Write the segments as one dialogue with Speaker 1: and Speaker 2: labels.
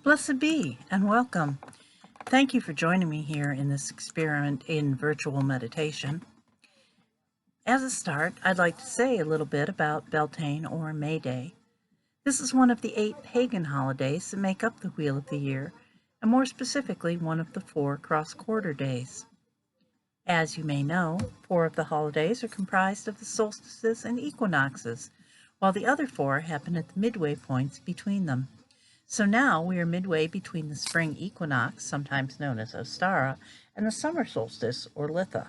Speaker 1: Blessed be, and welcome. Thank you for joining me here in this experiment in virtual meditation. As a start, I'd like to say a little bit about Beltane or May Day. This is one of the 8 pagan holidays that make up the Wheel of the Year, and more specifically, one of the 4 cross-quarter days. As you may know, 4 of the holidays are comprised of the solstices and equinoxes, while the other 4 happen at the midway points between them. So now we are midway between the spring equinox, sometimes known as SotA, and the summer solstice, or Litha.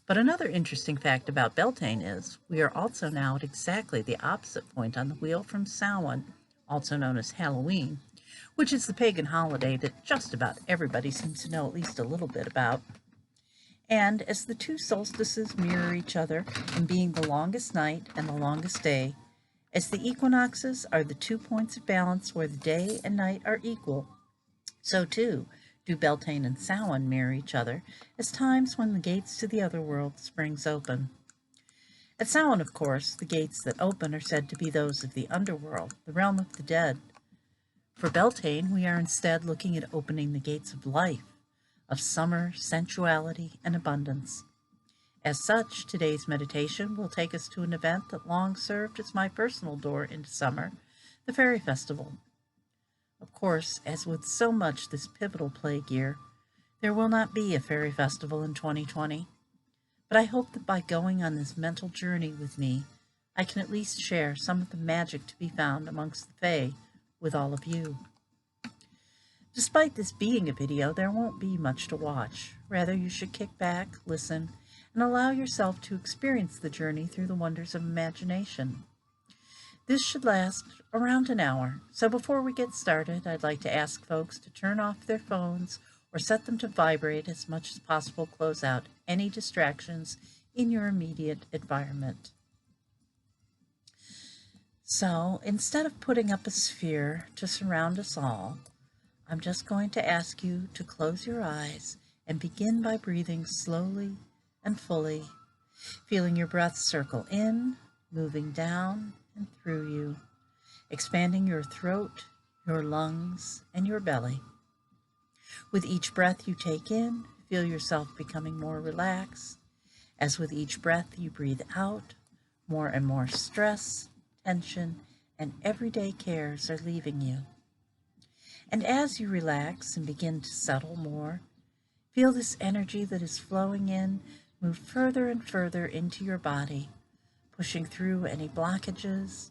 Speaker 1: But another interesting fact about Beltane is we are also now at exactly the opposite point on the wheel from Samhain, also known as Halloween, which is the pagan holiday that just about everybody seems to know at least a little bit about. And as the 2 solstices mirror each other in being the longest night and the longest day, as the equinoxes are the 2 points of balance where the day and night are equal, so too do Beltane and Samhain mirror each other as times when the gates to the other world springs open. At Samhain, of course, the gates that open are said to be those of the underworld, the realm of the dead. For Beltane, we are instead looking at opening the gates of life, of summer, sensuality, and abundance. As such, today's meditation will take us to an event that long served as my personal door into summer, the Fairy Festival. Of course, as with so much this pivotal plague year, there will not be a Fairy Festival in 2020, but I hope that by going on this mental journey with me, I can at least share some of the magic to be found amongst the Fae with all of you. Despite this being a video, there won't be much to watch. Rather, you should kick back, listen, and allow yourself to experience the journey through the wonders of imagination. This should last around an hour, so before we get started, I'd like to ask folks to turn off their phones or set them to vibrate as much as possible, close out any distractions in your immediate environment. So, instead of putting up a sphere to surround us all, I'm just going to ask you to close your eyes and begin by breathing slowly and fully, feeling your breath circle in, moving down and through you, expanding your throat, your lungs, and your belly. With each breath you take in, feel yourself becoming more relaxed. As with each breath you breathe out, more and more stress, tension, and everyday cares are leaving you. And as you relax and begin to settle more, feel this energy that is flowing in move further and further into your body, pushing through any blockages,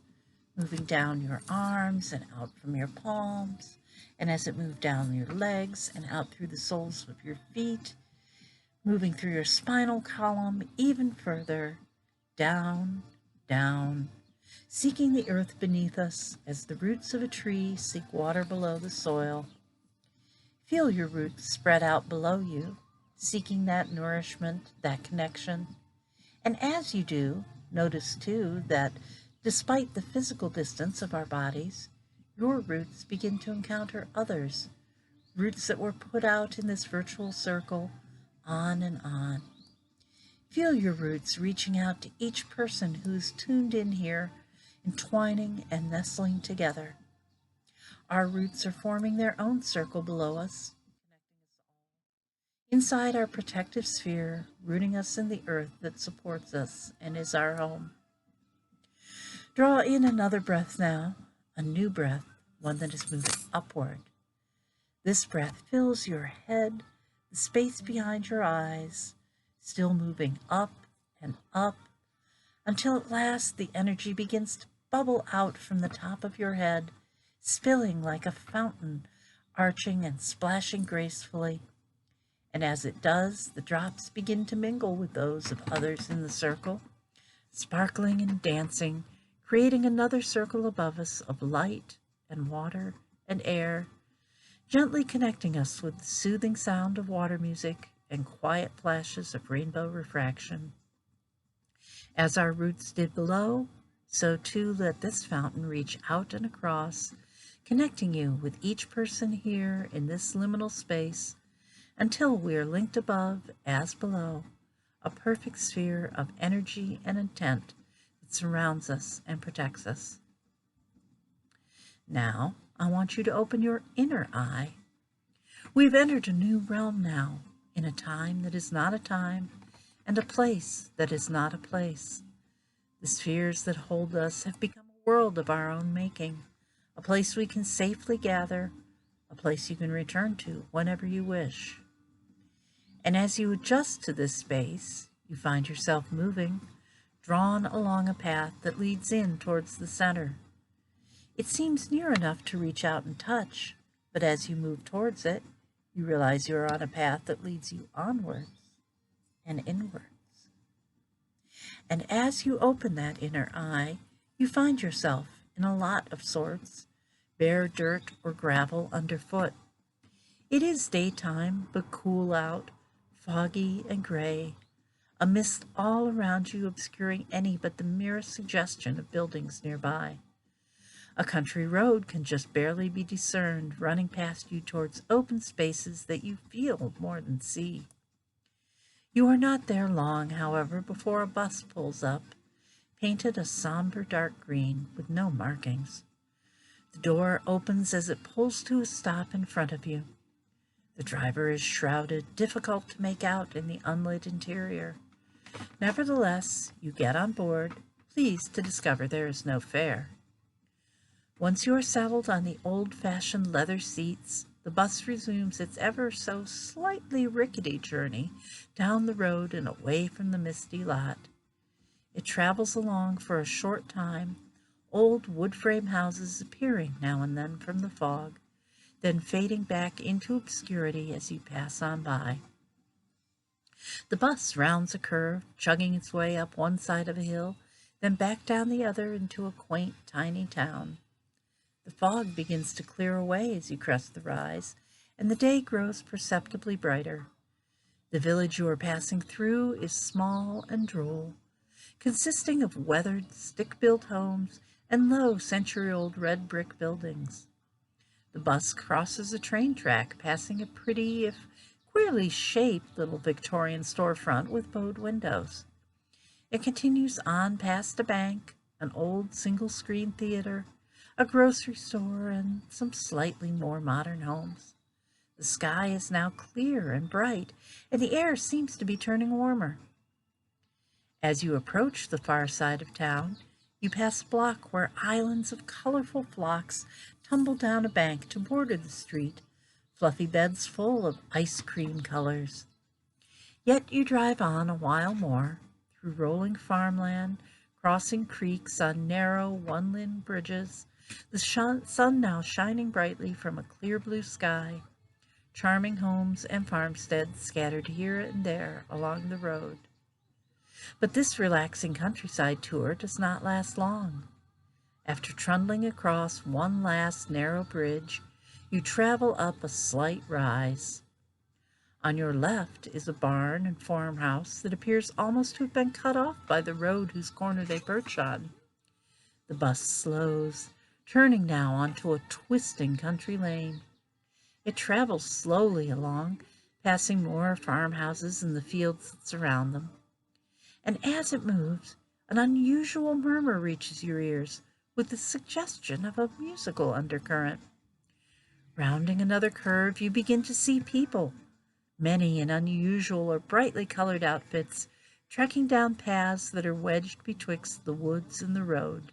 Speaker 1: moving down your arms and out from your palms, and as it moves down your legs and out through the soles of your feet, moving through your spinal column even further, down, down, seeking the earth beneath us as the roots of a tree seek water below the soil. Feel your roots spread out below you, seeking that nourishment, that connection. And as you do, notice too that despite the physical distance of our bodies, your roots begin to encounter others, roots that were put out in this virtual circle, on and on. Feel your roots reaching out to each person who's tuned in here, entwining and nestling together. Our roots are forming their own circle below us, inside our protective sphere, rooting us in the earth that supports us and is our home. Draw in another breath now, a new breath, one that is moving upward. This breath fills your head, the space behind your eyes, still moving up and up, until at last the energy begins to bubble out from the top of your head, spilling like a fountain, arching and splashing gracefully. And as it does, the drops begin to mingle with those of others in the circle, sparkling and dancing, creating another circle above us of light and water and air, gently connecting us with the soothing sound of water music and quiet flashes of rainbow refraction. As our roots did below, so too let this fountain reach out and across, connecting you with each person here in this liminal space until we are linked above as below, a perfect sphere of energy and intent that surrounds us and protects us. Now, I want you to open your inner eye. We've entered a new realm now, in a time that is not a time, and a place that is not a place. The spheres that hold us have become a world of our own making, a place we can safely gather, a place you can return to whenever you wish. And as you adjust to this space, you find yourself moving, drawn along a path that leads in towards the center. It seems near enough to reach out and touch, but as you move towards it, you realize you are on a path that leads you onwards and inwards. And as you open that inner eye, you find yourself in a lot of sorts, bare dirt or gravel underfoot. It is daytime, but cool out, foggy and gray, a mist all around you obscuring any but the merest suggestion of buildings nearby. A country road can just barely be discerned, running past you towards open spaces that you feel more than see. You are not there long, however, before a bus pulls up, painted a somber dark green with no markings. The door opens as it pulls to a stop in front of you. The driver is shrouded, difficult to make out in the unlit interior. Nevertheless, you get on board, pleased to discover there is no fare. Once you are settled on the old-fashioned leather seats, the bus resumes its ever so slightly rickety journey down the road and away from the misty lot. It travels along for a short time, old wood-frame houses appearing now and then from the fog, then fading back into obscurity as you pass on by. The bus rounds a curve, chugging its way up one side of a hill, then back down the other into a quaint, tiny town. The fog begins to clear away as you crest the rise, and the day grows perceptibly brighter. The village you are passing through is small and droll, consisting of weathered, stick-built homes and low, century-old red brick buildings. The bus crosses a train track, passing a pretty, if queerly shaped, little Victorian storefront with bowed windows. It continues on past a bank, an old single-screen theater, a grocery store, and some slightly more modern homes. The sky is now clear and bright, and the air seems to be turning warmer. As you approach the far side of town, you pass a block where islands of colorful phlox tumble down a bank to border the street, fluffy beds full of ice cream colors. Yet you drive on a while more, through rolling farmland, crossing creeks on narrow one-lane bridges, the sun now shining brightly from a clear blue sky, charming homes and farmsteads scattered here and there along the road. But this relaxing countryside tour does not last long. After trundling across one last narrow bridge, you travel up a slight rise. On your left is a barn and farmhouse that appears almost to have been cut off by the road whose corner they perch on. The bus slows, turning now onto a twisting country lane. It travels slowly along, passing more farmhouses and the fields that surround them. And as it moves, an unusual murmur reaches your ears, with the suggestion of a musical undercurrent. Rounding another curve, you begin to see people, many in unusual or brightly colored outfits, trekking down paths that are wedged betwixt the woods and the road.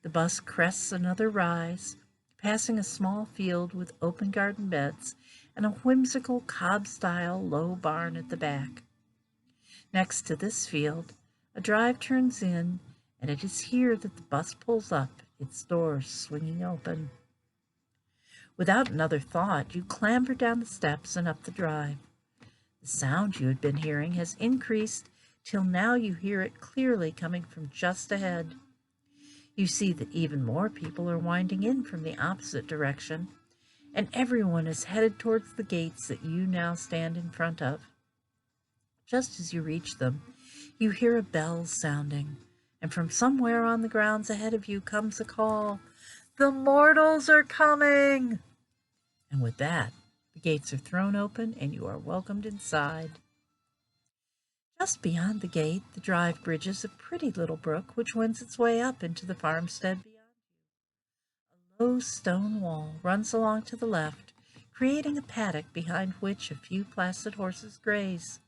Speaker 1: The bus crests another rise, passing a small field with open garden beds and a whimsical cob-style low barn at the back. Next to this field, a drive turns in, and it is here that the bus pulls up, its doors swinging open. Without another thought, you clamber down the steps and up the drive. The sound you had been hearing has increased till now you hear it clearly coming from just ahead. You see that even more people are winding in from the opposite direction, and everyone is headed towards the gates that you now stand in front of. Just as you reach them, you hear a bell sounding, and from somewhere on the grounds ahead of you comes a call, "The mortals are coming!" And with that, the gates are thrown open and you are welcomed inside. Just beyond the gate, the drive bridges a pretty little brook which wends its way up into the farmstead beyond you. A low stone wall runs along to the left, creating a paddock behind which a few placid horses graze.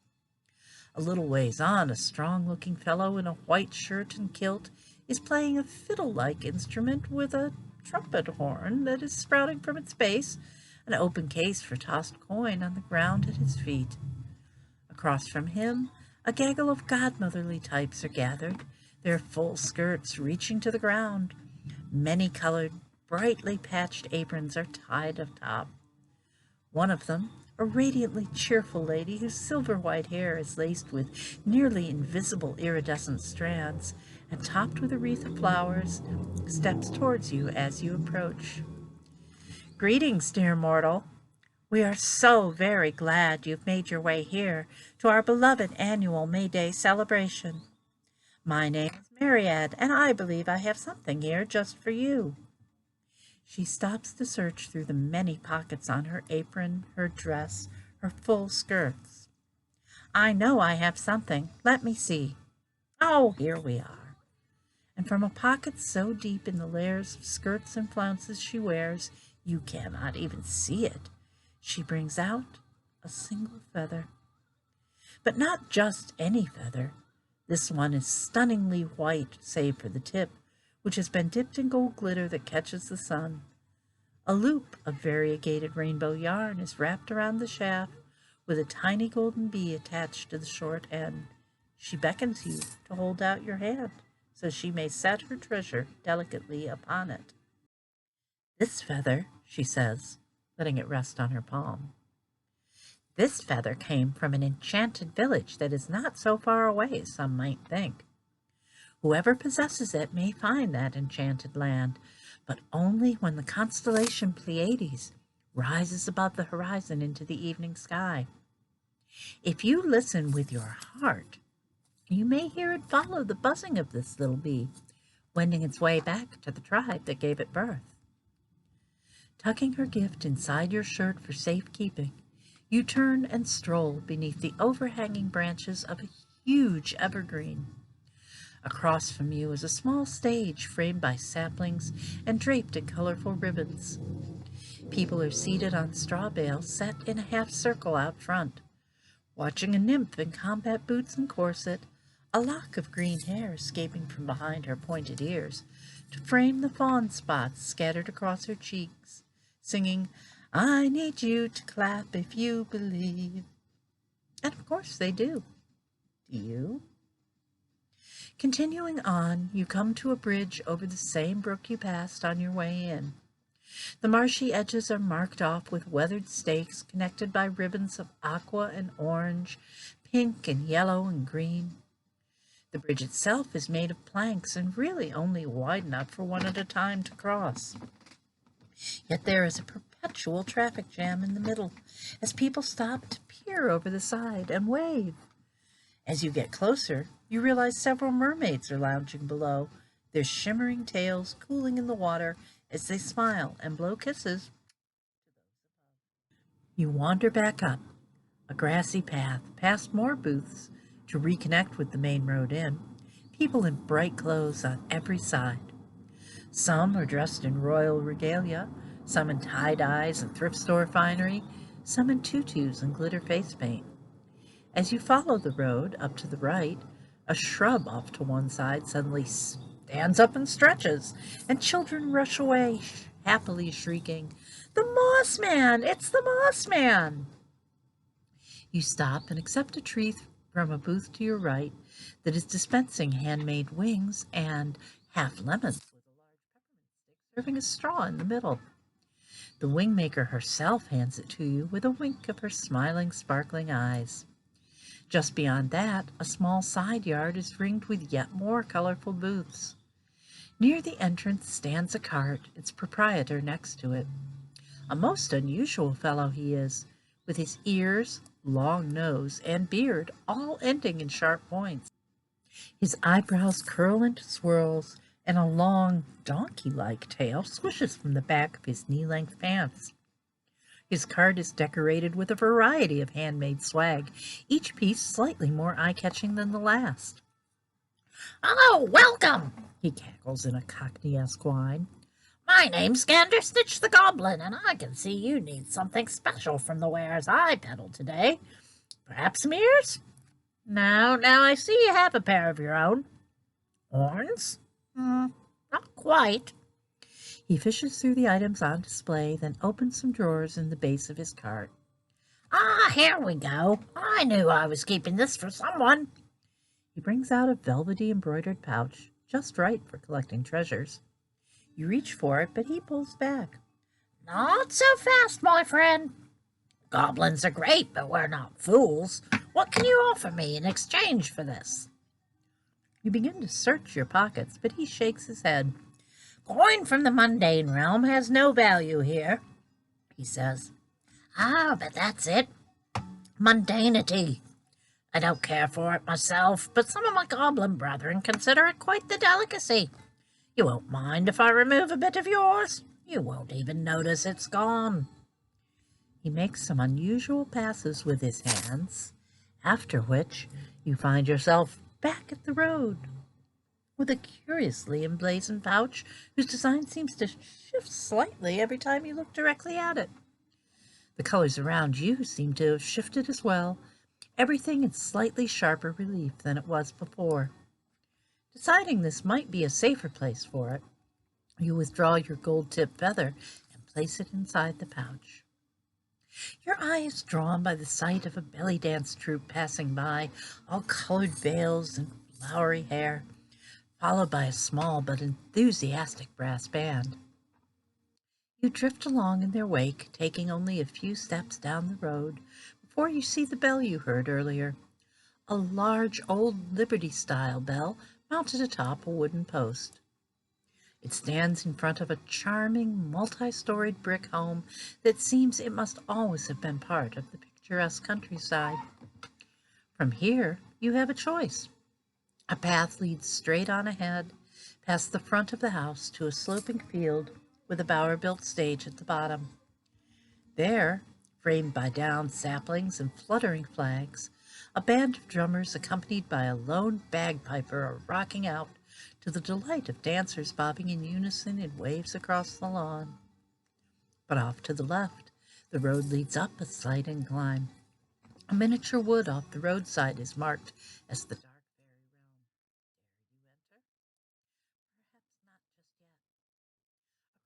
Speaker 1: A little ways on, a strong-looking fellow in a white shirt and kilt is playing a fiddle-like instrument with a trumpet horn that is sprouting from its base, an open case for tossed coin on the ground at his feet. Across from him, a gaggle of godmotherly types are gathered, their full skirts reaching to the ground. Many-colored, brightly patched aprons are tied atop. One of them, a radiantly cheerful lady whose silver-white hair is laced with nearly invisible iridescent strands and topped with a wreath of flowers, steps towards you as you approach. "Greetings, dear mortal. We are so very glad you've made your way here to our beloved annual May Day celebration. My name is Myriad, and I believe I have something here just for you." She stops to search through the many pockets on her apron, her dress, her full skirts. "I know I have something. Let me see. Oh, here we are." And from a pocket so deep in the layers of skirts and flounces she wears, you cannot even see it, she brings out a single feather. But not just any feather. This one is stunningly white, save for the tip, which has been dipped in gold glitter that catches the sun. A loop of variegated rainbow yarn is wrapped around the shaft, with a tiny golden bee attached to the short end. She beckons you to hold out your hand, so she may set her treasure delicately upon it. "This feather," she says, letting it rest on her palm. "This feather came from an enchanted village that is not so far away as some might think. Whoever possesses it may find that enchanted land, but only when the constellation Pleiades rises above the horizon into the evening sky. If you listen with your heart, you may hear it follow the buzzing of this little bee, wending its way back to the tribe that gave it birth." Tucking her gift inside your shirt for safekeeping, you turn and stroll beneath the overhanging branches of a huge evergreen. Across from you is a small stage framed by saplings and draped in colorful ribbons. People are seated on straw bales set in a half circle out front, watching a nymph in combat boots and corset, a lock of green hair escaping from behind her pointed ears to frame the fawn spots scattered across her cheeks, singing, "I need you to clap if you believe." And of course they do. Do you? Continuing on, you come to a bridge over the same brook you passed on your way in. The marshy edges are marked off with weathered stakes connected by ribbons of aqua and orange, pink and yellow and green. The bridge itself is made of planks and really only wide enough for one at a time to cross. Yet there is a perpetual traffic jam in the middle as people stop to peer over the side and wave. As you get closer, you realize several mermaids are lounging below, their shimmering tails cooling in the water as they smile and blow kisses. You wander back up a grassy path, past more booths, to reconnect with the main road in, people in bright clothes on every side. Some are dressed in royal regalia, some in tie-dyes and thrift store finery, some in tutus and glitter face paint. As you follow the road up to the right, a shrub off to one side suddenly stands up and stretches, and children rush away, happily shrieking, "The Moss Man! It's the Moss Man!" You stop and accept a treat from a booth to your right that is dispensing handmade wings and half lemons with a large peppermint stick serving a straw in the middle. The wing maker herself hands it to you with a wink of her smiling, sparkling eyes. Just beyond that, a small side yard is ringed with yet more colorful booths. Near the entrance stands a cart, its proprietor next to it. A most unusual fellow he is, with his ears, long nose, and beard all ending in sharp points. His eyebrows curl into swirls, and a long, donkey-like tail swishes from the back of his knee-length pants. His cart is decorated with a variety of handmade swag, each piece slightly more eye-catching than the last. "Oh, welcome!" he cackles in a Cockney-esque whine.
Speaker 2: My name's Ganderstitch the Goblin, and I can see you need something special from the wares I peddled today. Perhaps some ears? No, now I see you have a pair of your own. Horns? Not quite.
Speaker 1: He fishes through the items on display, then opens some drawers in the base of his cart.
Speaker 2: Ah, here we go. I knew I was keeping this for someone.
Speaker 1: He brings out a velvety embroidered pouch, just right for collecting treasures. You reach for it, but he pulls back.
Speaker 2: Not so fast, my friend. Goblins are great, but we're not fools. What can you offer me in exchange for this?
Speaker 1: You begin to search your pockets, but he shakes his head.
Speaker 2: Coin from the mundane realm has no value here, he says. Ah, but that's it. Mundanity. I don't care for it myself, but some of my goblin brethren consider it quite the delicacy. You won't mind if I remove a bit of yours? You won't even notice it's gone.
Speaker 1: He makes some unusual passes with his hands, after which you find yourself back at the road with a curiously emblazoned pouch whose design seems to shift slightly every time you look directly at it. The colors around you seem to have shifted as well, everything in slightly sharper relief than it was before. Deciding this might be a safer place for it, you withdraw your gold-tipped feather and place it inside the pouch. Your eye is drawn by the sight of a belly dance troupe passing by, all colored veils and flowery hair, followed by a small but enthusiastic brass band. You drift along in their wake, taking only a few steps down the road before you see the bell you heard earlier, a large old Liberty-style bell mounted atop a wooden post. It stands in front of a charming, multi-storied brick home that seems it must always have been part of the picturesque countryside. From here, you have a choice. A path leads straight on ahead, past the front of the house to a sloping field with a bower-built stage at the bottom. There, framed by downed saplings and fluttering flags, a band of drummers accompanied by a lone bagpiper are rocking out to the delight of dancers bobbing in unison in waves across the lawn. But off to the left, the road leads up a slight incline. A miniature wood off the roadside is marked as the dark fairy realm. Dare you enter? Perhaps not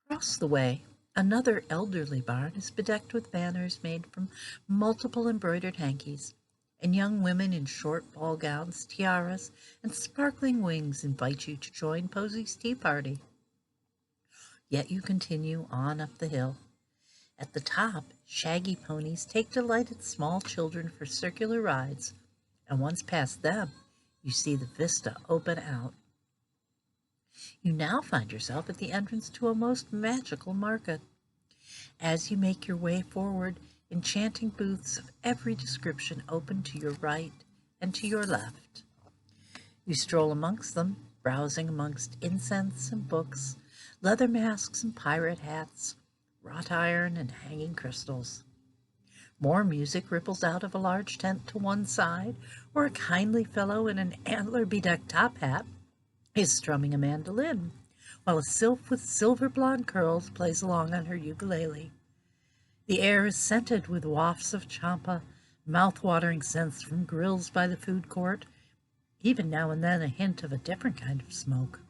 Speaker 1: just yet. Across the way, another elderly barn is bedecked with banners made from multiple embroidered hankies, and young women in short ball gowns, tiaras, and sparkling wings invite you to join Posy's tea party. Yet you continue on up the hill. At the top, shaggy ponies take delight in small children for circular rides, and once past them, you see the vista open out. You now find yourself at the entrance to a most magical market. As you make your way forward, enchanting booths of every description open to your right and to your left. You stroll amongst them, browsing amongst incense and books, leather masks and pirate hats, wrought iron and hanging crystals. More music ripples out of a large tent to one side, where a kindly fellow in an antler-bedecked top hat is strumming a mandolin, while a sylph with silver blonde curls plays along on her ukulele. The air is scented with wafts of champa, mouth-watering scents from grills by the food court, even now and then a hint of a different kind of smoke.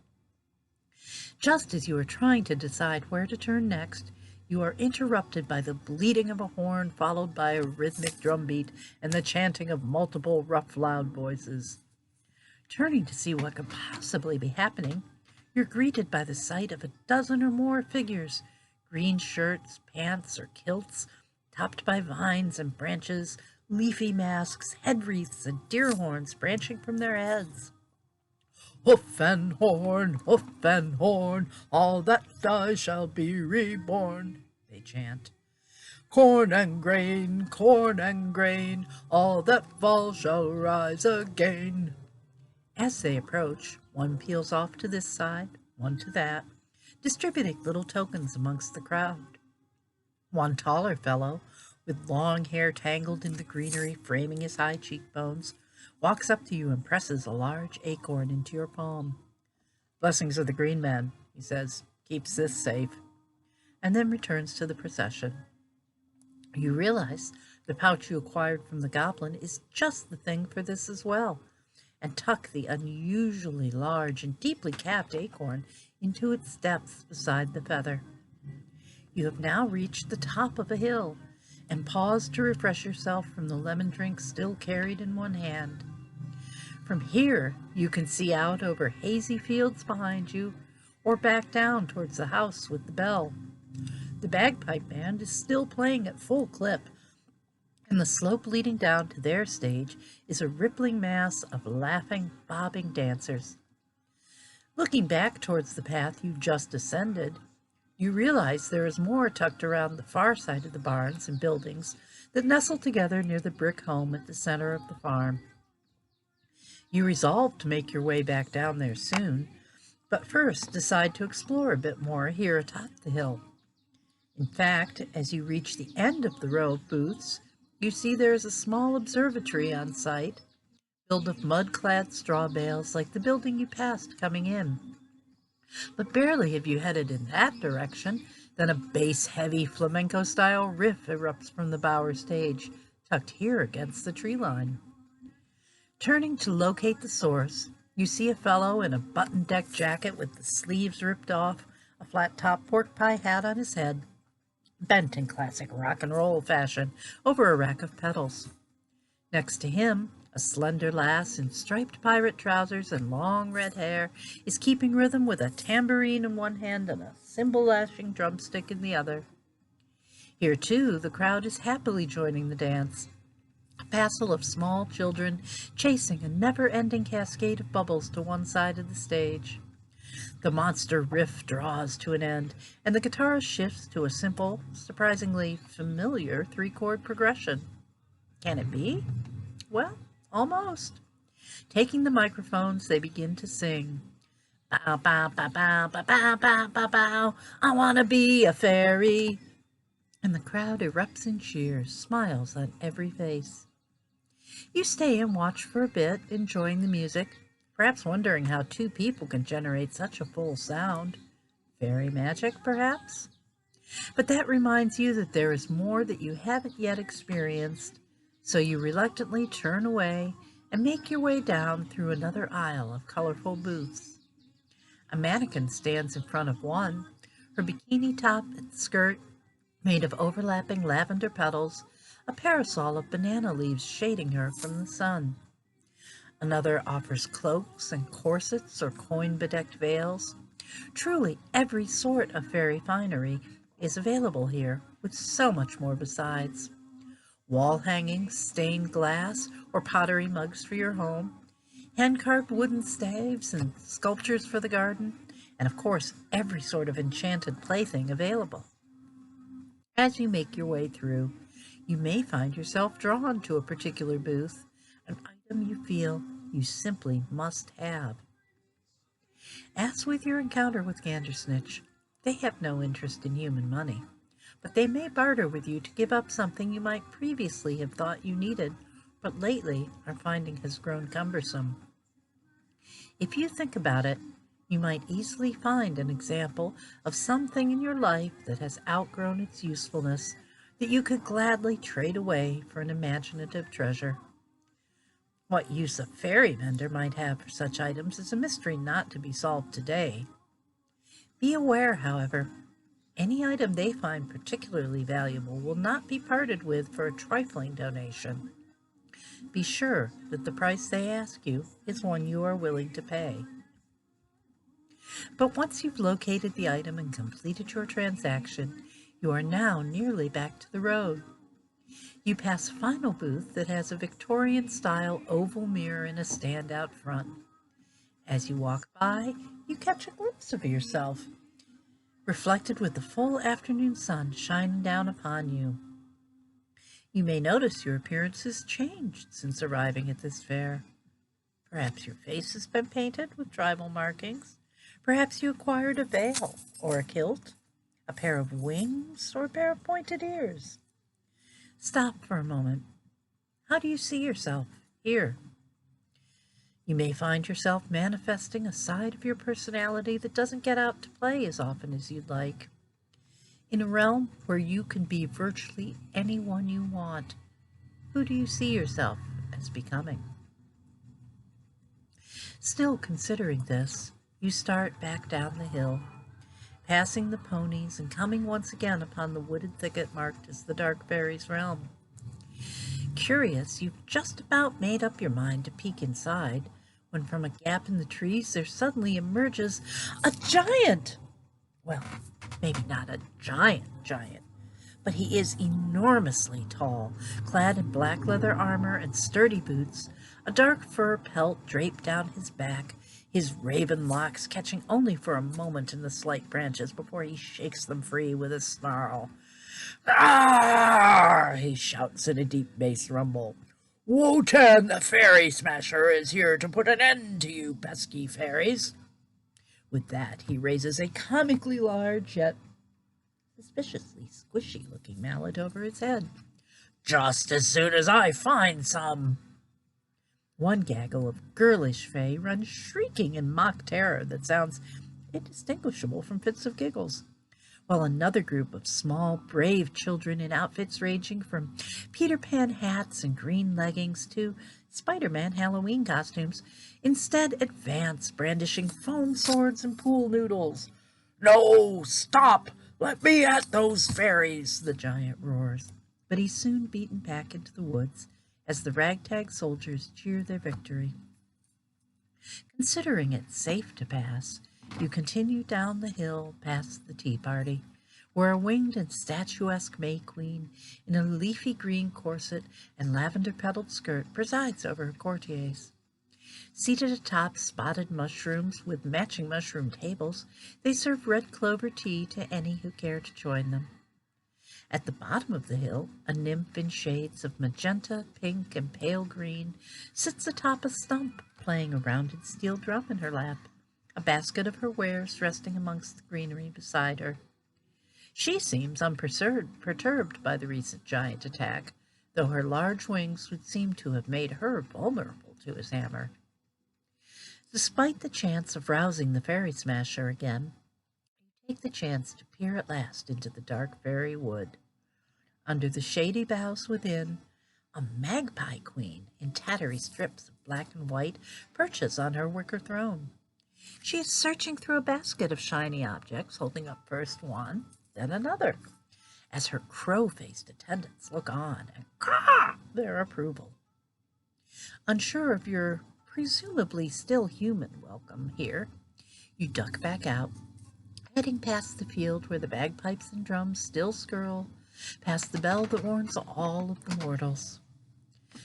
Speaker 1: Just as you are trying to decide where to turn next, you are interrupted by the bleating of a horn, followed by a rhythmic drumbeat and the chanting of multiple rough, loud voices. Turning to see what could possibly be happening, you're greeted by the sight of a dozen or more figures, green shirts, pants, or kilts, topped by vines and branches, leafy masks, head wreaths, and deer horns branching from their heads. Hoof and horn, all that dies shall be reborn, they chant. Corn and grain, all that falls shall rise again. As they approach, one peels off to this side, one to that, distributing little tokens amongst the crowd. One taller fellow, with long hair tangled in the greenery framing his high cheekbones, walks up to you and presses a large acorn into your palm. Blessings of the green man, he says, keeps this safe. and then returns to the procession. You realize the pouch you acquired from the goblin is just the thing for this as well, and tuck the unusually large and deeply capped acorn into its depths beside the feather. You have now reached the top of a hill and pause to refresh yourself from the lemon drink still carried in one hand. From here, you can see out over hazy fields behind you or back down towards the house with the bell. The bagpipe band is still playing at full clip, and the slope leading down to their stage is a rippling mass of laughing, bobbing dancers. Looking back towards the path you've just ascended, you realize there is more tucked around the far side of the barns and buildings that nestle together near the brick home at the center of the farm. You resolve to make your way back down there soon, but first decide to explore a bit more here atop the hill. In fact, as you reach the end of the row of booths, you see there is a small observatory on site, built of mud-clad straw bales like the building you passed coming in. But barely have you headed in that direction than a bass-heavy flamenco-style riff erupts from the bower stage, tucked here against the tree line. Turning to locate the source, you see a fellow in a button-decked jacket with the sleeves ripped off, a flat-top pork pie hat on his head, bent in classic rock and roll fashion over a rack of pedals. Next to him, a slender lass in striped pirate trousers and long red hair is keeping rhythm with a tambourine in one hand and a cymbal-lashing drumstick in the other. Here, too, the crowd is happily joining the dance, a passel of small children chasing a never-ending cascade of bubbles to one side of the stage. The monster riff draws to an end, and the guitarist shifts to a simple, surprisingly familiar three-chord progression. Can it be? Well, almost. Taking the microphones, they begin to sing. Bow, bow, bow, bow, bow, bow, bow, bow, bow, I want to be a fairy. And the crowd erupts in cheers, smiles on every face. You stay and watch for a bit, enjoying the music, perhaps wondering how two people can generate such a full sound. Fairy magic, perhaps? But that reminds you that there is more that you haven't yet experienced, so you reluctantly turn away and make your way down through another aisle of colorful booths. A mannequin stands in front of one, her bikini top and skirt made of overlapping lavender petals, a parasol of banana leaves shading her from the sun. Another offers cloaks and corsets or coin-bedecked veils. Truly, every sort of fairy finery is available here, with so much more besides. Wall hangings, stained glass, or pottery mugs for your home, hand-carved wooden staves and sculptures for the garden, and of course, every sort of enchanted plaything available. As you make your way through, you may find yourself drawn to a particular booth, an item you feel you simply must have. As with your encounter with Gandersnitch, they have no interest in human money, but they may barter with you to give up something you might previously have thought you needed, but lately are finding has grown cumbersome. If you think about it, you might easily find an example of something in your life that has outgrown its usefulness that you could gladly trade away for an imaginative treasure. What use a fairy vendor might have for such items is a mystery not to be solved today. Be aware, however, any item they find particularly valuable will not be parted with for a trifling donation. Be sure that the price they ask you is one you are willing to pay. But once you've located the item and completed your transaction, you are now nearly back to the road. You pass a final booth that has a Victorian-style oval mirror in a stand out front. As you walk by, you catch a glimpse of yourself, reflected with the full afternoon sun shining down upon you. You may notice your appearance has changed since arriving at this fair. Perhaps your face has been painted with tribal markings. Perhaps you acquired a veil or a kilt, a pair of wings or a pair of pointed ears. Stop for a moment. How do you see yourself here? You may find yourself manifesting a side of your personality that doesn't get out to play as often as you'd like. In a realm where you can be virtually anyone you want, who do you see yourself as becoming? Still considering this, you start back down the hill, passing the ponies and coming once again upon the wooded thicket marked as the Dark Fairies' realm. Curious, you've just about made up your mind to peek inside when from a gap in the trees there suddenly emerges a giant! Well, maybe not a giant, but he is enormously tall, clad in black leather armor and sturdy boots, a dark fur pelt draped down his back, his raven locks catching only for a moment in the slight branches before he shakes them free with a snarl. "Arr!" he shouts in a deep bass rumble. "Wotan the Fairy Smasher is here to put an end to you pesky fairies." With that, he raises a comically large yet suspiciously squishy-looking mallet over his head. "Just as soon as I find some." One gaggle of girlish fae runs shrieking in mock terror that sounds indistinguishable from fits of giggles, while another group of small, brave children in outfits ranging from Peter Pan hats and green leggings to Spider-Man Halloween costumes instead advance, brandishing foam swords and pool noodles. "No, stop! Let me at those fairies!" the giant roars. But he's soon beaten back into the woods as the ragtag soldiers cheer their victory. Considering it safe to pass, you continue down the hill past the tea party, where a winged and statuesque May Queen in a leafy green corset and lavender-petaled skirt presides over her courtiers. Seated atop spotted mushrooms with matching mushroom tables, they serve red clover tea to any who care to join them. At the bottom of the hill, a nymph in shades of magenta, pink, and pale green sits atop a stump, playing a rounded steel drum in her lap, a basket of her wares resting amongst the greenery beside her. She seems unperturbed by the recent giant attack, though her large wings would seem to have made her vulnerable to his hammer. Despite the chance of rousing the fairy smasher again, you take the chance to peer at last into the dark fairy wood. Under the shady boughs within, a magpie queen in tattery strips of black and white perches on her wicker throne. She is searching through a basket of shiny objects, holding up first one, then another, as her crow-faced attendants look on and caw their approval. Unsure of your presumably still human welcome here, you duck back out, heading past the field where the bagpipes and drums still skirl, past the bell that warns all of the mortals.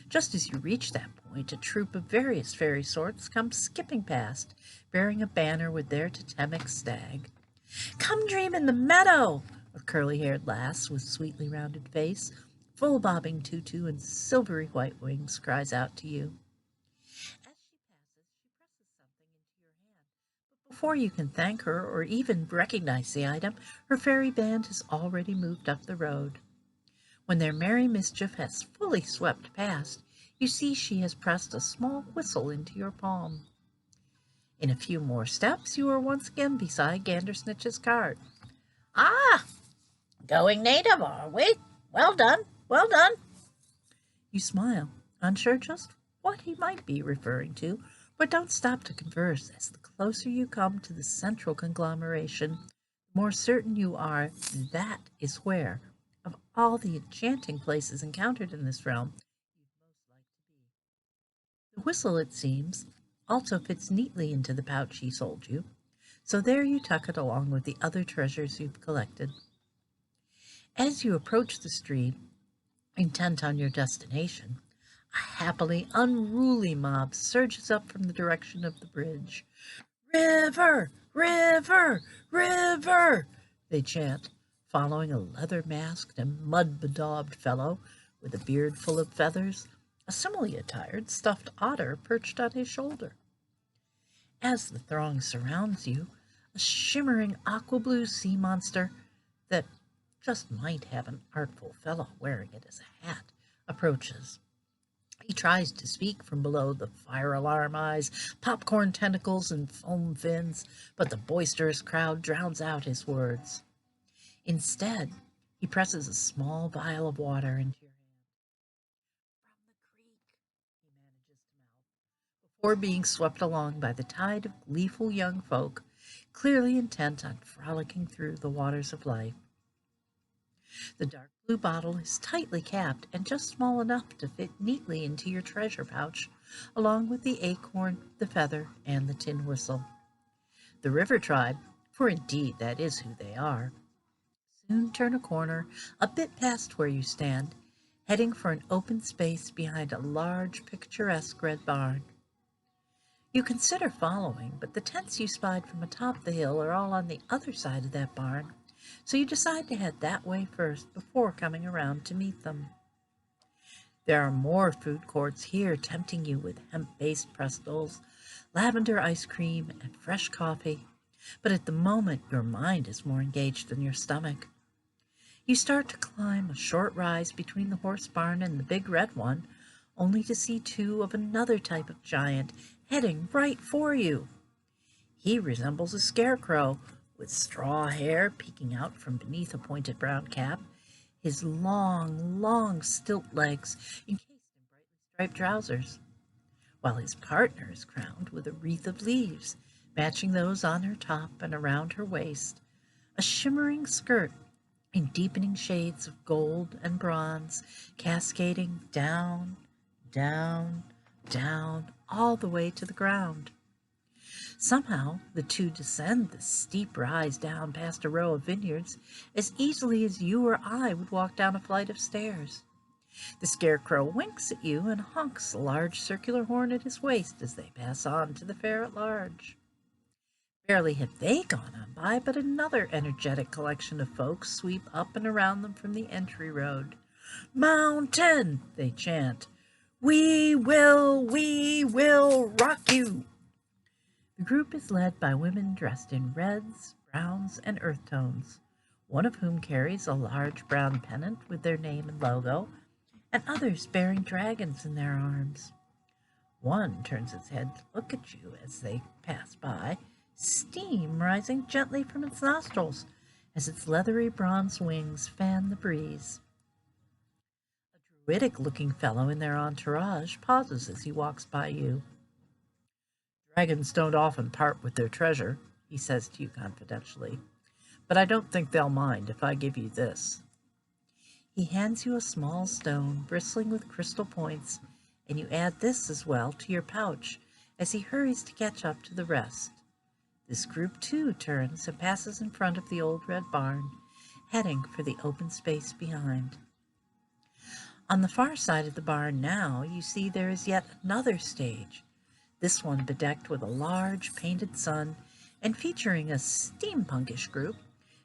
Speaker 1: Just as you reach that point, a troop of various fairy sorts comes skipping past, bearing a banner with their totemic stag. "Come dream in the meadow!" a curly-haired lass with sweetly rounded face, full bobbing tutu and silvery white wings cries out to you. As she passes, she presses something into your hand, but before you can thank her or even recognize the item, her fairy band has already moved up the road. When their merry mischief has fully swept past, you see she has pressed a small whistle into your palm. In a few more steps, you are once again beside Gandersnitch's cart.
Speaker 2: "Ah, going native, are we? Well done, well done."
Speaker 1: You smile, unsure just what he might be referring to, but don't stop to converse as the closer you come to the central conglomeration, the more certain you are that is where, of all the enchanting places encountered in this realm, you'd most like to be. The whistle, it seems, also fits neatly into the pouch he sold you, so there you tuck it along with the other treasures you've collected. As you approach the stream, intent on your destination, a happily unruly mob surges up from the direction of the bridge. "River! River! River!" they chant, following a leather-masked and mud-bedaubed fellow with a beard full of feathers, a similarly attired stuffed otter perched on his shoulder. As the throng surrounds you, a shimmering aqua-blue sea monster that just might have an artful fellow wearing it as a hat approaches. He tries to speak from below the fire alarm eyes, popcorn tentacles, and foam fins, but the boisterous crowd drowns out his words. Instead, he presses a small vial of water into your hand. From the creek, he manages to mouth, before being swept along by the tide of gleeful young folk, clearly intent on frolicking through the waters of life. The dark blue bottle is tightly capped and just small enough to fit neatly into your treasure pouch, along with the acorn, the feather, and the tin whistle. The river tribe, for indeed that is who they are, soon turn a corner a bit past where you stand, heading for an open space behind a large picturesque red barn. You consider following, but the tents you spied from atop the hill are all on the other side of that barn, so you decide to head that way first before coming around to meet them. There are more food courts here tempting you with hemp-based pretzels, lavender ice cream, and fresh coffee, but at the moment your mind is more engaged than your stomach. You start to climb a short rise between the horse barn and the big red one, only to see two of another type of giant heading right for you. He resembles a scarecrow, with straw hair peeking out from beneath a pointed brown cap, his long stilt legs encased in brightly striped trousers, while his partner is crowned with a wreath of leaves, matching those on her top and around her waist, a shimmering skirt in deepening shades of gold and bronze, cascading down, down, down, all the way to the ground. Somehow the two descend the steep rise down past a row of vineyards as easily as you or I would walk down a flight of stairs. The scarecrow winks at you and honks a large circular horn at his waist as they pass on to the fair at large. Barely have they gone on by, but another energetic collection of folks sweep up and around them from the entry road. "Mountain!" they chant. We will rock you!" The group is led by women dressed in reds, browns, and earth tones, one of whom carries a large brown pennant with their name and logo, and others bearing dragons in their arms. One turns its head to look at you as they pass by, steam rising gently from its nostrils as its leathery bronze wings fan the breeze. A druidic-looking fellow in their entourage pauses as he walks by you. "Dragons don't often part with their treasure," he says to you confidentially, "but I don't think they'll mind if I give you this." He hands you a small stone bristling with crystal points, and you add this as well to your pouch as he hurries to catch up to the rest. This group too turns and passes in front of the old red barn, heading for the open space behind. On the far side of the barn now you see there is yet another stage, this one bedecked with a large painted sun and featuring a steampunkish group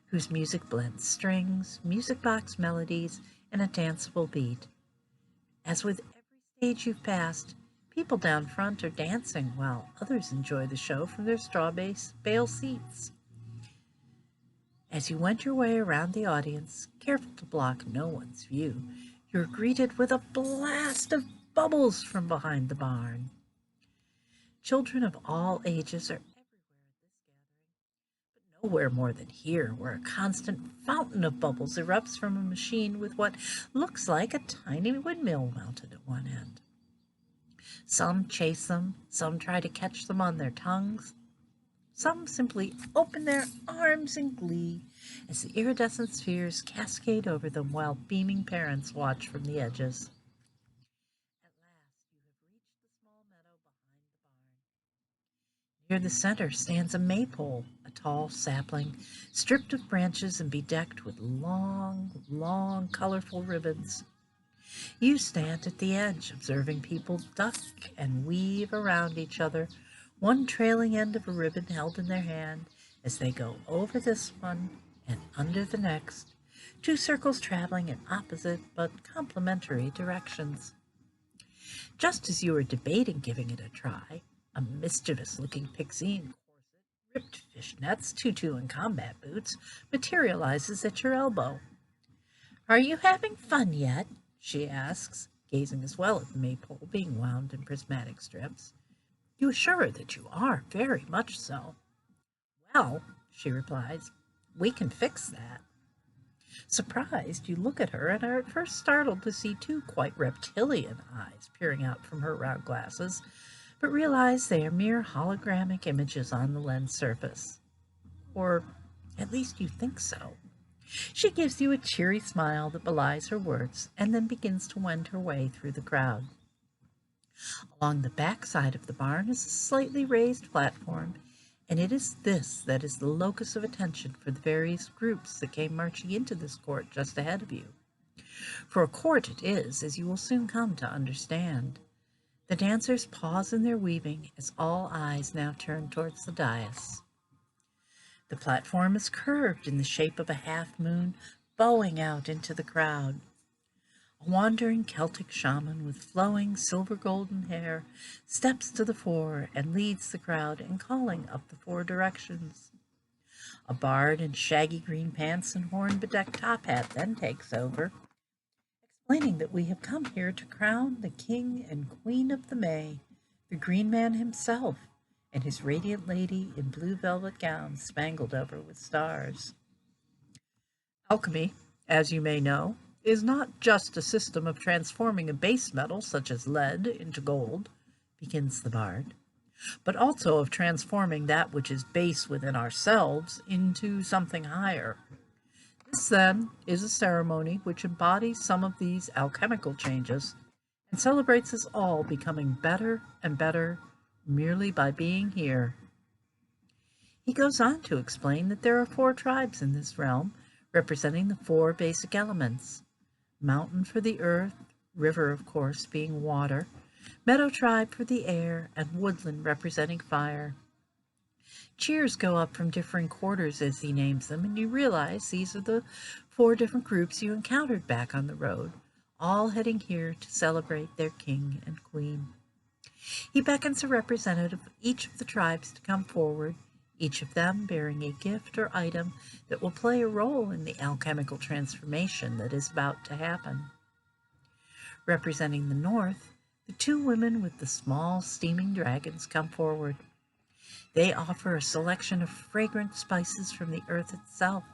Speaker 1: whose music blends strings, music box melodies, and a danceable beat. As with every stage you've passed, people down front are dancing while others enjoy the show from their straw bale seats. As you wend your way around the audience, careful to block no one's view, you're greeted with a blast of bubbles from behind the barn. Children of all ages are everywhere at this gathering, but nowhere more than here, where a constant fountain of bubbles erupts from a machine with what looks like a tiny windmill mounted at one end. Some chase them, some try to catch them on their tongues, some simply open their arms in glee as the iridescent spheres cascade over them while beaming parents watch from the edges. At last you have reached the small meadow behind the barn. Near the center stands a maypole, a tall sapling, stripped of branches and bedecked with long, colorful ribbons. You stand at the edge, observing people duck and weave around each other, one trailing end of a ribbon held in their hand as they go over this one and under the next, two circles traveling in opposite but complementary directions. Just as you are debating giving it a try, a mischievous-looking pixie in corset, ripped fishnets, tutu, and combat boots materializes at your elbow. "Are you having fun yet?" she asks, gazing as well at the maypole being wound in prismatic strips. You assure her that you are, very much so. "Well," she replies, "we can fix that." Surprised, you look at her and are at first startled to see two quite reptilian eyes peering out from her round glasses, but realize they are mere hologramic images on the lens surface. Or at least you think so. She gives you a cheery smile that belies her words and then begins to wend her way through the crowd. Along the back side of the barn is a slightly raised platform, and it is this that is the locus of attention for the various groups that came marching into this court just ahead of you. For a court it is, as you will soon come to understand. The dancers pause in their weaving as all eyes now turn towards the dais. The platform is curved in the shape of a half moon, bowing out into the crowd. A wandering Celtic shaman with flowing silver golden hair steps to the fore and leads the crowd in calling up the four directions. A bard in shaggy green pants and horn-bedecked top hat then takes over, explaining that we have come here to crown the king and queen of the May, the Green Man himself, and his radiant lady in blue velvet gowns spangled over with stars. Alchemy, as you may know, is not just a system of transforming a base metal such as lead into gold, begins the bard, but also of transforming that which is base within ourselves into something higher. This, then, is a ceremony which embodies some of these alchemical changes and celebrates us all becoming better and better merely by being here. He goes on to explain that there are 4 tribes in this realm, representing the 4 basic elements: mountain for the earth, river, of course, being water, meadow tribe for the air, and woodland representing fire. Cheers go up from differing quarters as he names them, and you realize these are the 4 different groups you encountered back on the road, all heading here to celebrate their king and queen. He beckons a representative of each of the tribes to come forward, each of them bearing a gift or item that will play a role in the alchemical transformation that is about to happen. Representing the north, the 2 women with the small steaming dragons come forward. They offer a selection of fragrant spices from the earth itself.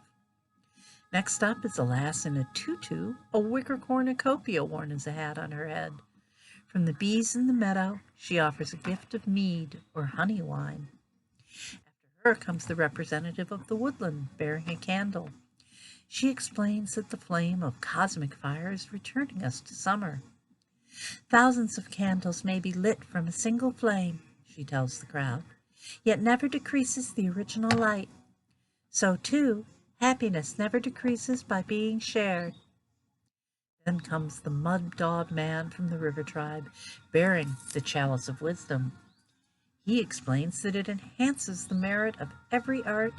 Speaker 1: Next up is a lass in a tutu, a wicker cornucopia worn as a hat on her head. From the bees in the meadow, she offers a gift of mead or honey wine. After her comes the representative of the woodland, bearing a candle. She explains that the flame of cosmic fire is returning us to summer. Thousands of candles may be lit from a single flame, she tells the crowd, yet never decreases the original light. So, too, happiness never decreases by being shared. Then comes the mud-daubed man from the river tribe, bearing the chalice of wisdom. He explains that it enhances the merit of every art,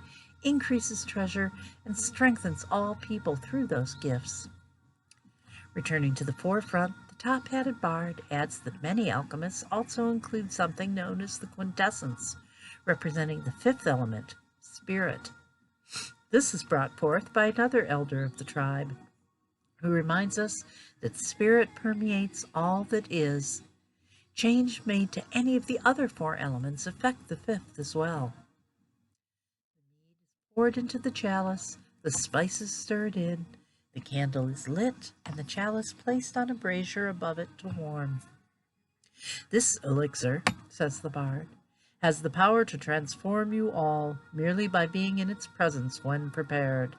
Speaker 1: increases treasure, and strengthens all people through those gifts. Returning to the forefront, the top-hatted bard adds that many alchemists also include something known as the quintessence, representing the 5th element, spirit. This is brought forth by another elder of the tribe, who reminds us that spirit permeates all that is. Change made to any of the other 4 elements affect the 5th as well. The mead is poured into the chalice, the spices stirred in, the candle is lit, and the chalice placed on a brazier above it to warm. This elixir, says the bard, has the power to transform you all merely by being in its presence when prepared.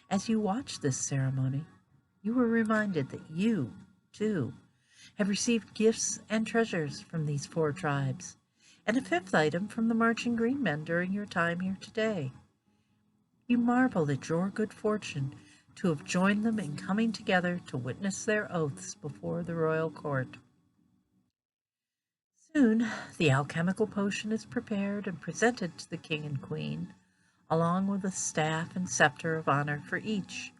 Speaker 1: As you watch this ceremony, you are reminded that you, too, have received gifts and treasures from these 4 tribes, and a 5th item from the marching green men during your time here today. You marvel at your good fortune to have joined them in coming together to witness their oaths before the royal court. Soon, the alchemical potion is prepared and presented to the king and queen, along with a staff and scepter of honor for each.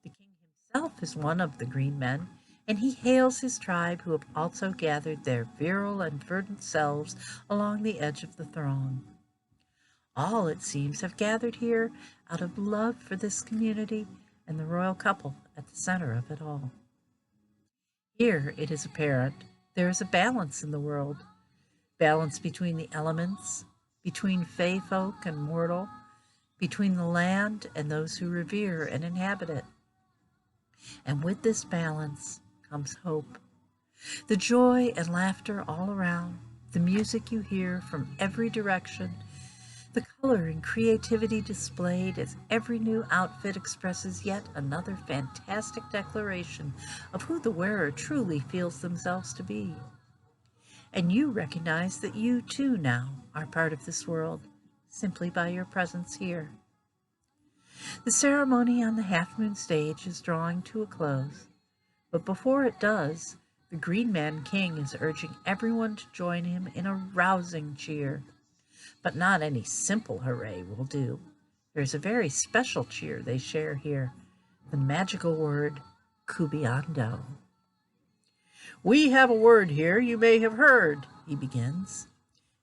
Speaker 1: The king himself is one of the green men, and he hails his tribe, who have also gathered their virile and verdant selves along the edge of the throng. All, it seems, have gathered here out of love for this community and the royal couple at the center of it all. Here, it is apparent, there is a balance in the world, balance between the elements, between fae folk and mortal, between the land and those who revere and inhabit it. And with this balance comes hope. The joy and laughter all around, the music you hear from every direction, the color and creativity displayed as every new outfit expresses yet another fantastic declaration of who the wearer truly feels themselves to be. And you recognize that you too now are part of this world, simply by your presence here. The ceremony on the Half Moon stage is drawing to a close, but before it does, the Green Man King is urging everyone to join him in a rousing cheer. But not any simple hooray will do. There's a very special cheer they share here, the magical word Cubiando. "We have a word here you may have heard," he begins.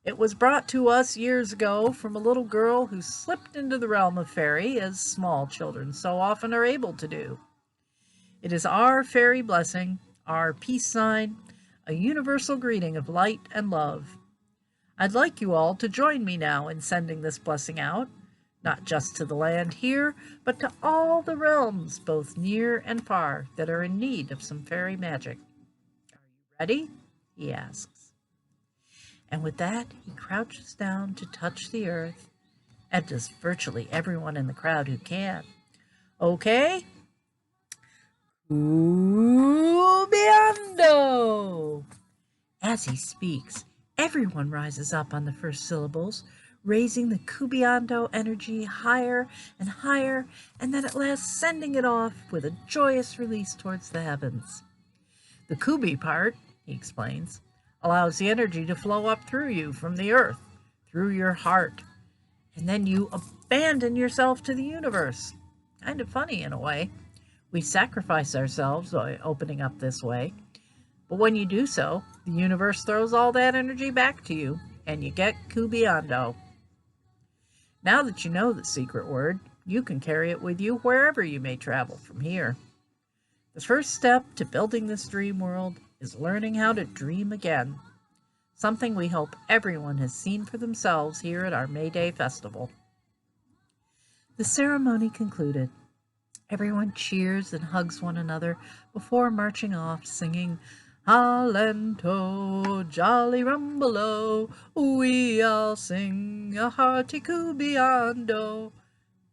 Speaker 1: "It was brought to us years ago from a little girl who slipped into the realm of fairy, as small children so often are able to do. It is our fairy blessing, our peace sign, a universal greeting of light and love. I'd like you all to join me now in sending this blessing out, not just to the land here, but to all the realms, both near and far, that are in need of some fairy magic. Are you ready?" he asks. And with that, he crouches down to touch the earth, as does virtually everyone in the crowd who can. "Okay? Cubiando!" As he speaks, everyone rises up on the first syllables, raising the Cubiando energy higher and higher, and then at last sending it off with a joyous release towards the heavens. "The Kubi part," he explains, "allows the energy to flow up through you from the earth, through your heart, and then you abandon yourself to the universe. Kind of funny in a way. We sacrifice ourselves by opening up this way. But when you do so, the universe throws all that energy back to you, and you get Cubiando. Now that you know the secret word, you can carry it with you wherever you may travel from here. The first step to building this dream world is learning how to dream again, something we hope everyone has seen for themselves here at our MayDay Festival." The ceremony concluded. Everyone cheers and hugs one another before marching off, singing, "Alento, jolly rumbolo, we all sing a hearty Cubiando."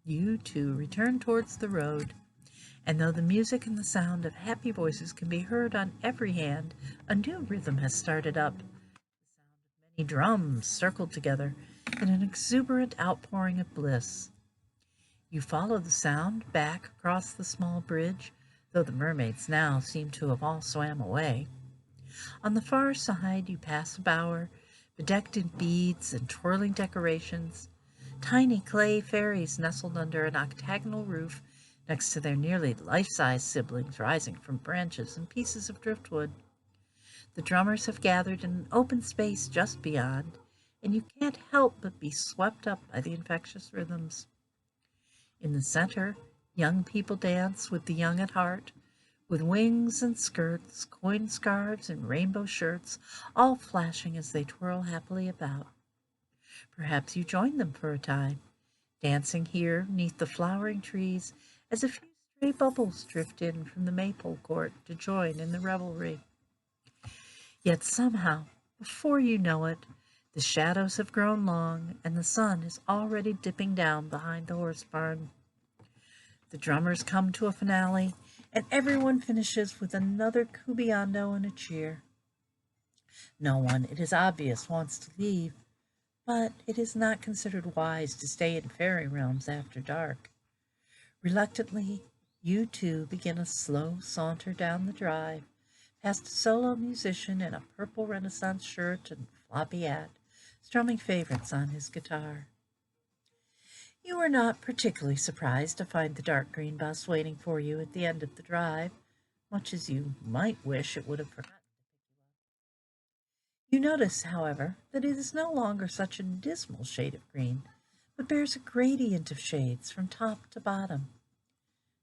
Speaker 1: You two return towards the road, and though the music and the sound of happy voices can be heard on every hand, a new rhythm has started up. The sound of many drums circled together in an exuberant outpouring of bliss. You follow the sound back across the small bridge, though the mermaids now seem to have all swam away. On the far side you pass a bower, bedecked in beads and twirling decorations. Tiny clay fairies nestled under an octagonal roof next to their nearly life-size siblings rising from branches and pieces of driftwood. The drummers have gathered in an open space just beyond, and you can't help but be swept up by the infectious rhythms. In the center, young people dance with the young at heart, with wings and skirts, coin scarves, and rainbow shirts, all flashing as they twirl happily about. Perhaps you join them for a time, dancing here neath the flowering trees as a few stray bubbles drift in from the maple court to join in the revelry. Yet somehow, before you know it, the shadows have grown long, and the sun is already dipping down behind the horse barn. The drummers come to a finale, and everyone finishes with another Cubiando and a cheer. No one, it is obvious, wants to leave, but it is not considered wise to stay in fairy realms after dark. Reluctantly, you two begin a slow saunter down the drive, past a solo musician in a purple Renaissance shirt and floppy hat, strumming favorites on his guitar. You are not particularly surprised to find the dark green bus waiting for you at the end of the drive, much as you might wish it would have forgotten to pick you up. You notice, however, that it is no longer such a dismal shade of green, but bears a gradient of shades from top to bottom.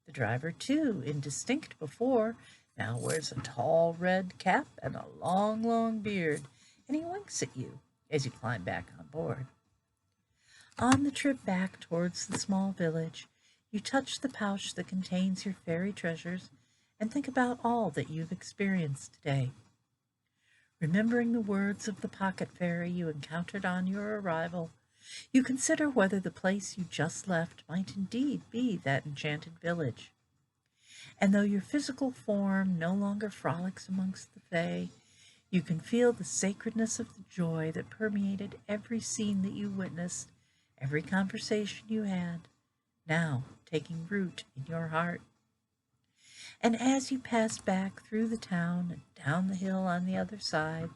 Speaker 1: The driver, too, indistinct before, now wears a tall red cap and a long beard, and he winks at you as you climb back on board. On the trip back towards the small village, you touch the pouch that contains your fairy treasures and think about all that you've experienced today. Remembering the words of the pocket fairy you encountered on your arrival, you consider whether the place you just left might indeed be that enchanted village. And though your physical form no longer frolics amongst the fae, you can feel the sacredness of the joy that permeated every scene that you witnessed, every conversation you had, now taking root in your heart. And as you pass back through the town and down the hill on the other side,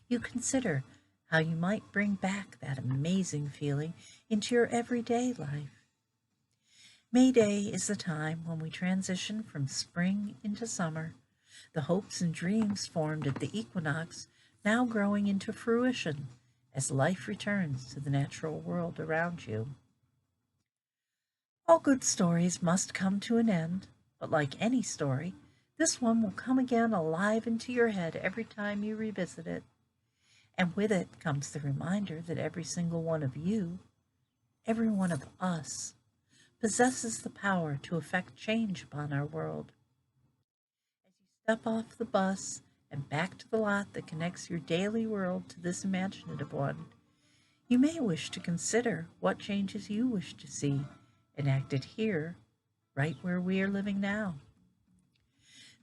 Speaker 1: you consider how you might bring back that amazing feeling into your everyday life. May Day is the time when we transition from spring into summer, the hopes and dreams formed at the equinox now growing into fruition as life returns to the natural world around you. All good stories must come to an end, but like any story, this one will come again alive into your head every time you revisit it. And with it comes the reminder that every single one of you, every one of us, possesses the power to effect change upon our world. As you step off the bus and back to the lot that connects your daily world to this imaginative one, you may wish to consider what changes you wish to see enacted here, right where we are living now.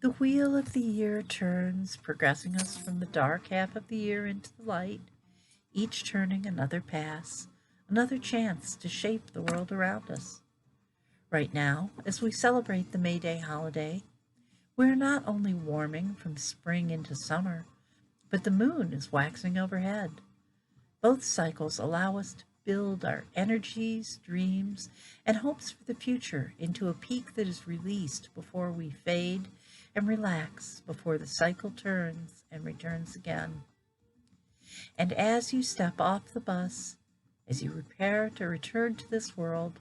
Speaker 1: The wheel of the year turns, progressing us from the dark half of the year into the light, each turning another pass, another chance to shape the world around us. Right now, as we celebrate the May Day holiday, we are not only warming from spring into summer, but the moon is waxing overhead. Both cycles allow us to build our energies, dreams, and hopes for the future into a peak that is released before we fade and relax before the cycle turns and returns again. And as you step off the bus, as you prepare to return to this world,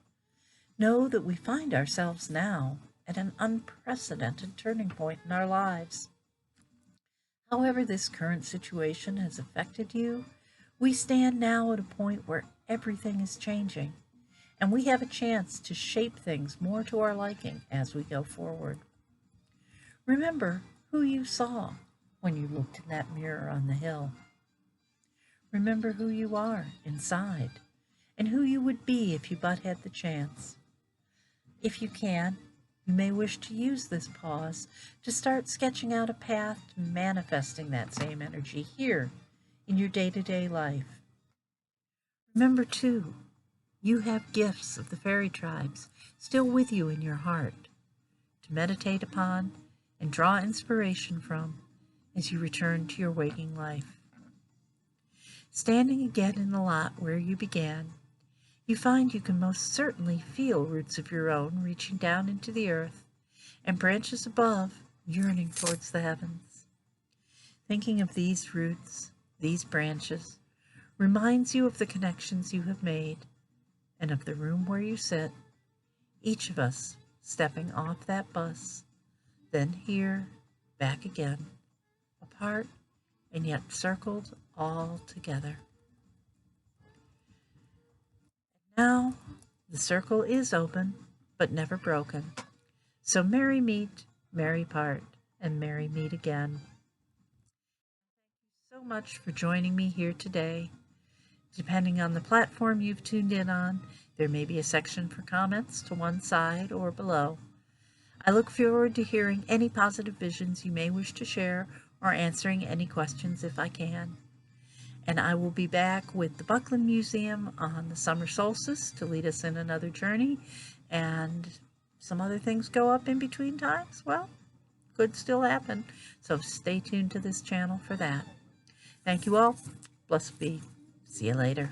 Speaker 1: know that we find ourselves now at an unprecedented turning point in our lives. However this current situation has affected you, we stand now at a point where everything is changing, and we have a chance to shape things more to our liking as we go forward. Remember who you saw when you looked in that mirror on the hill. Remember who you are inside, and who you would be if you but had the chance. If you can, you may wish to use this pause to start sketching out a path to manifesting that same energy here in your day-to-day life. Remember, too, you have gifts of the fairy tribes still with you in your heart to meditate upon and draw inspiration from as you return to your waking life. Standing again in the lot where you began, you find you can most certainly feel roots of your own reaching down into the earth and branches above yearning towards the heavens. Thinking of these roots, these branches, reminds you of the connections you have made and of the room where you sit, each of us stepping off that bus, then here, back again, apart and yet circled all together. Now the circle is open, but never broken. So merry meet, merry part, and merry meet again. Thank you so much for joining me here today. Depending on the platform you've tuned in on, there may be a section for comments to one side or below. I look forward to hearing any positive visions you may wish to share or answering any questions if I can. And I will be back with the Buckland Museum on the summer solstice to lead us in another journey, and some other things go up in between times. Well, could still happen, so stay tuned to this channel for that. Thank you all. Blessed be. See you later.